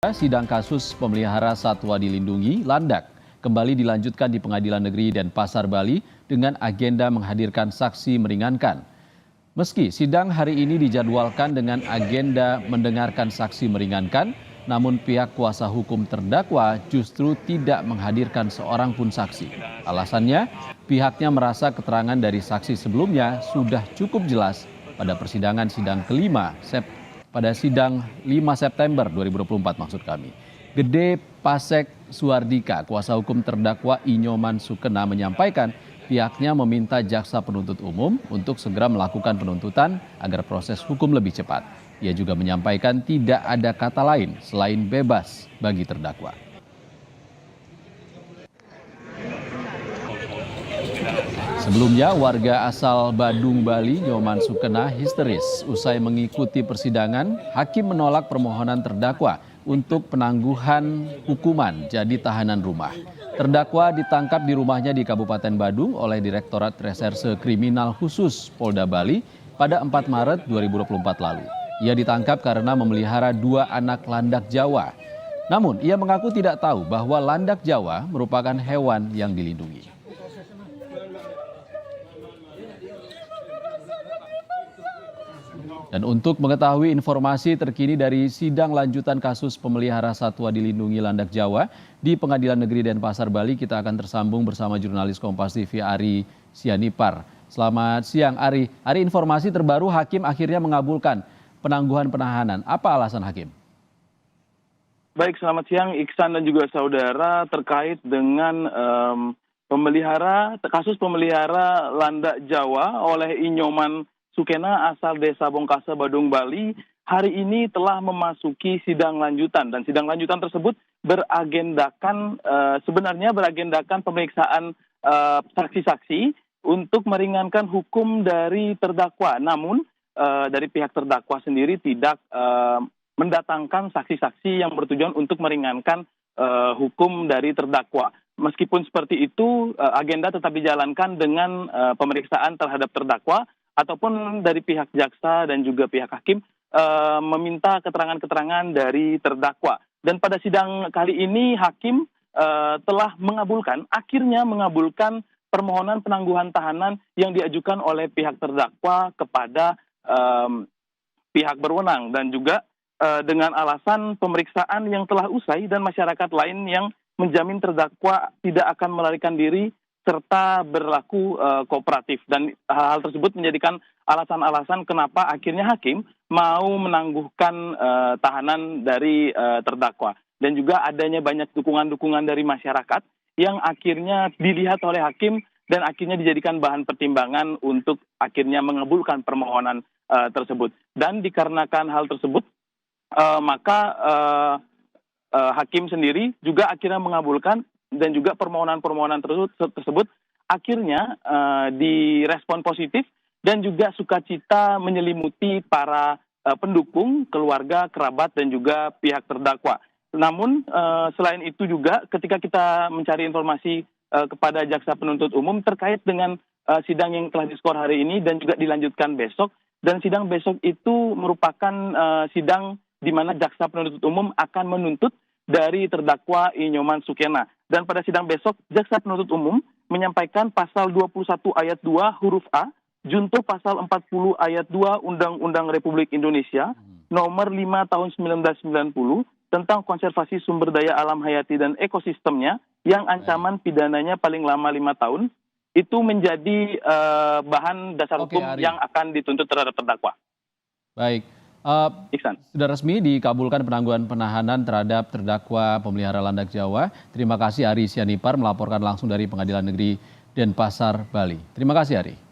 Sidang kasus pemelihara satwa dilindungi Landak kembali dilanjutkan di Pengadilan Negeri Denpasar, Bali dengan agenda menghadirkan saksi meringankan. Meski sidang hari ini dijadwalkan dengan agenda mendengarkan saksi meringankan, namun pihak kuasa hukum terdakwa justru tidak menghadirkan seorang pun saksi. Alasannya, pihaknya merasa keterangan dari saksi sebelumnya sudah cukup jelas pada persidangan sidang kelima pada sidang 5 September 2024 maksud kami. Gede Pasek Suardika, kuasa hukum terdakwa Inyoman Sukena menyampaikan pihaknya meminta jaksa penuntut umum untuk segera melakukan penuntutan agar proses hukum lebih cepat. Ia juga menyampaikan tidak ada kata lain selain bebas bagi terdakwa. Sebelumnya, warga asal Badung, Bali, Nyoman Sukena histeris usai mengikuti persidangan. Hakim menolak permohonan terdakwa untuk penangguhan hukuman jadi tahanan rumah. Terdakwa ditangkap di rumahnya di Kabupaten Badung oleh Direktorat Reserse Kriminal Khusus Polda Bali pada 4 Maret 2024 lalu. Ia ditangkap karena memelihara 2 anak landak Jawa. Namun, ia mengaku tidak tahu bahwa landak Jawa merupakan hewan yang dilindungi. Dan untuk mengetahui informasi terkini dari sidang lanjutan kasus pemelihara satwa dilindungi Landak Jawa di Pengadilan Negeri Denpasar, Bali, kita akan tersambung bersama jurnalis Kompas TV Ari Sianipar. Selamat siang Ari. Ari, informasi terbaru Hakim akhirnya mengabulkan penangguhan penahanan. Apa alasan Hakim? Baik, selamat siang Iksan dan juga saudara terkait dengan kasus pemelihara Landak Jawa oleh Inyoman Sukena asal Desa Bongkasa, Badung, Bali, hari ini telah memasuki sidang lanjutan. Dan sidang lanjutan tersebut beragendakan pemeriksaan saksi-saksi untuk meringankan hukum dari terdakwa. Namun dari pihak terdakwa sendiri tidak mendatangkan saksi-saksi yang bertujuan untuk meringankan hukum dari terdakwa. Meskipun seperti itu, agenda tetap dijalankan dengan pemeriksaan terhadap terdakwa, ataupun dari pihak jaksa dan juga pihak hakim meminta keterangan-keterangan dari terdakwa. Dan pada sidang kali ini hakim telah akhirnya mengabulkan permohonan penangguhan tahanan yang diajukan oleh pihak terdakwa kepada pihak berwenang, dan juga dengan alasan pemeriksaan yang telah usai dan masyarakat lain yang menjamin terdakwa tidak akan melarikan diri serta berlaku kooperatif. Dan hal tersebut menjadikan alasan-alasan kenapa akhirnya hakim mau menangguhkan tahanan dari terdakwa. Dan juga adanya banyak dukungan-dukungan dari masyarakat yang akhirnya dilihat oleh hakim dan akhirnya dijadikan bahan pertimbangan untuk akhirnya mengabulkan permohonan tersebut. Dan dikarenakan hal tersebut, maka hakim sendiri juga akhirnya mengabulkan, dan juga permohonan-permohonan tersebut akhirnya direspon positif dan juga sukacita menyelimuti para pendukung, keluarga, kerabat, dan juga pihak terdakwa. Namun selain itu juga ketika kita mencari informasi kepada jaksa penuntut umum terkait dengan sidang yang telah diskor hari ini dan juga dilanjutkan besok, dan sidang besok itu merupakan sidang di mana jaksa penuntut umum akan menuntut dari terdakwa Inyoman Sukena. Dan pada sidang besok, jaksa penuntut umum menyampaikan pasal 21 ayat 2 huruf A, junto pasal 40 ayat 2 Undang-Undang Republik Indonesia, nomor 5 tahun 1990, tentang konservasi sumber daya alam hayati dan ekosistemnya, yang ancaman pidananya paling lama 5 tahun, itu menjadi bahan dasar hukum yang akan dituntut terhadap terdakwa. Baik. Iksan. Sudah resmi dikabulkan penangguhan penahanan terhadap terdakwa pemelihara Landak Jawa. Terima kasih Ari Sianipar melaporkan langsung dari Pengadilan Negeri Denpasar, Bali. Terima kasih Ari.